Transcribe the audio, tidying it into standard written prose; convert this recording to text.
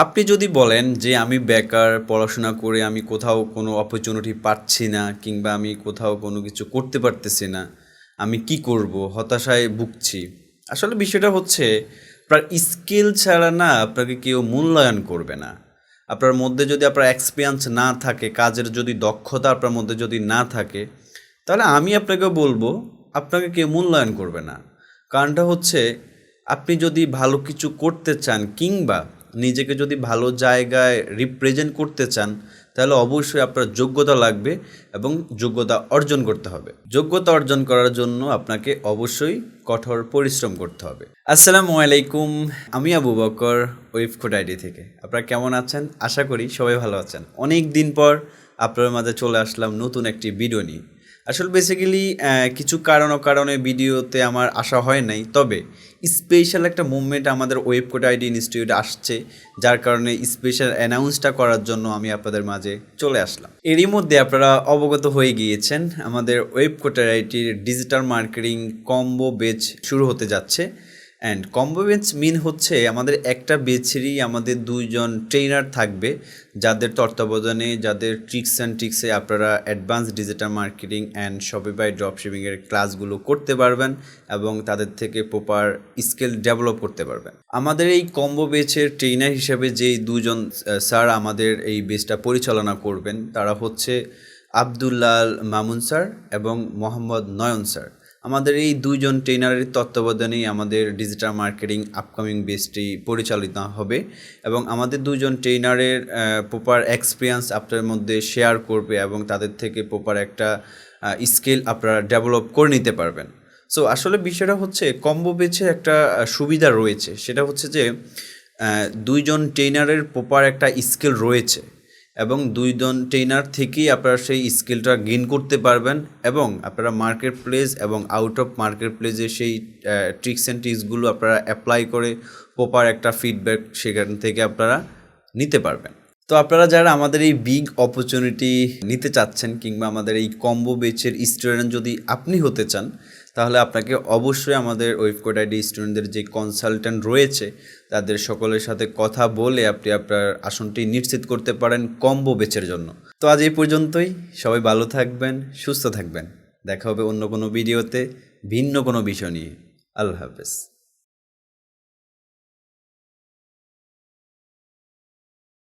আপনি যদি বলেন যে আমি বেকার, পড়াশোনা করে আমি কোথাও কোনো অপরচুনিটি পাচ্ছি না কিংবা আমি কোথাও কোনো কিছু করতে পারতেছি না, আমি কি করব, হতাশায় ভুগছি। আসলে বিষয়টা হচ্ছে আপনার স্কিল ছাড়া না আপনাকে কেউ মূল্যায়ন করবে না। আপনার মধ্যে যদি আপনার এক্সপিরিয়েন্স না থাকে, কাজের যদি দক্ষতা আপনার মধ্যে যদি না থাকে, তাহলে আমি আপনাকে বলবো আপনাকে কেউ মূল্যায়ন করবে না। কারণটা হচ্ছে আপনি যদি ভালো কিছু করতে চান কিংবা নিজেকে যদি ভালো জায়গায় রিপ্রেজেন্ট করতে চান, তাহলে অবশ্যই আপনার যোগ্যতা লাগবে এবং যোগ্যতা অর্জন করতে হবে। যোগ্যতা অর্জন করার জন্য আপনাকে অবশ্যই কঠোর পরিশ্রম করতে হবে। আসসালামু আলাইকুম, আমি আবু বকর, ওয়েবকোড-IT থেকে। আপনারা কেমন আছেন? আশা করি সবাই ভালো আছেন। অনেক দিন পর আপনার মাঝে চলে আসলাম নতুন একটি ভিডিও নিয়ে। আসলে বেসিক্যালি কিছু কারণে ভিডিওতে আমার আসা হয় নাই, তবে স্পেশাল একটা মুভমেন্ট আমাদের ওয়েবকোড-IT ইনস্টিটিউটে আসছে, যার কারণে স্পেশাল অ্যানাউন্সটা করার জন্য আমি আপনাদের মাঝে চলে আসলাম। এরই মধ্যে আপনারা অবগত হয়ে গিয়েছেন আমাদের ওয়েবকোড-ITর ডিজিটাল মার্কেটিং কম্বো বেচ শুরু হতে যাচ্ছে। অ্যান্ড কম্বো বেচ মিন হচ্ছে আমাদের একটা বেচেরই আমাদের 2 জন ট্রেনার থাকবে, যাদের তত্ত্বাবধানে, যাদের ট্রিক্সে আপনারা advance digital marketing and Shopify ড্রপশিপিংয়ের ক্লাসগুলো করতে পারবেন এবং তাদের থেকে প্রপার স্কিল ডেভেলপ করতে পারবেন। আমাদের এই কম্বো বেচের ট্রেনার হিসেবে যেই 2 জন স্যার আমাদের এই বেচটা পরিচালনা করবেন, তারা হচ্ছে আবদুল্লাল মামুন স্যার এবং মোহাম্মদ নয়ন স্যার। আমাদের এই 2 জন ট্রেনারের তত্ত্বাবধানেই আমাদের ডিজিটাল মার্কেটিং আপকামিং বেচটি পরিচালিত হবে এবং আমাদের 2 জন ট্রেনারের প্রপার এক্সপিরিয়েন্স আপনার মধ্যে শেয়ার করবে এবং তাদের থেকে প্রপার একটা স্কিল আপনারা ডেভেলপ করে নিতে পারবেন। সো আসলে বিষয়টা হচ্ছে কম্বো বেচের একটা সুবিধা রয়েছে, সেটা হচ্ছে যে 2 জন ট্রেনারের প্রপার একটা স্কিল রয়েছে এবং 2 জন ট্রেনার থেকেই আপনারা সেই স্কিলটা গেইন করতে পারবেন এবং আপনারা মার্কেট প্লেস এবং আউট অফ মার্কেট প্লেসে সেই ট্রিক্স অ্যান্ড টিপসগুলো আপনারা অ্যাপ্লাই করে প্রপার একটা ফিডব্যাক সেখান থেকে আপনারা নিতে পারবেন। তো আপনারা যারা আমাদের এই বিগ অপরচুনিটি নিতে চাচ্ছেন কিংবা আমাদের এই কম্বো বেচের স্টুডেন্ট যদি আপনি হতে চান, তাহলে আপনাকে অবশ্যই আমাদের ওয়েবকোড-IT স্টুডেন্টদের যে কনসালট্যান্ট রয়েছে তাদের সকলের সাথে কথা বলে আপনি আপনার আসনটি নিশ্চিত করতে পারেন কম্বো বেচের জন্য। তো আজ এই পর্যন্তই। সবাই ভালো থাকবেন, সুস্থ থাকবেন। দেখা হবে অন্য কোনো ভিডিওতে ভিন্ন কোনো বিষয় নিয়ে। আল্লাহ হাফেজ।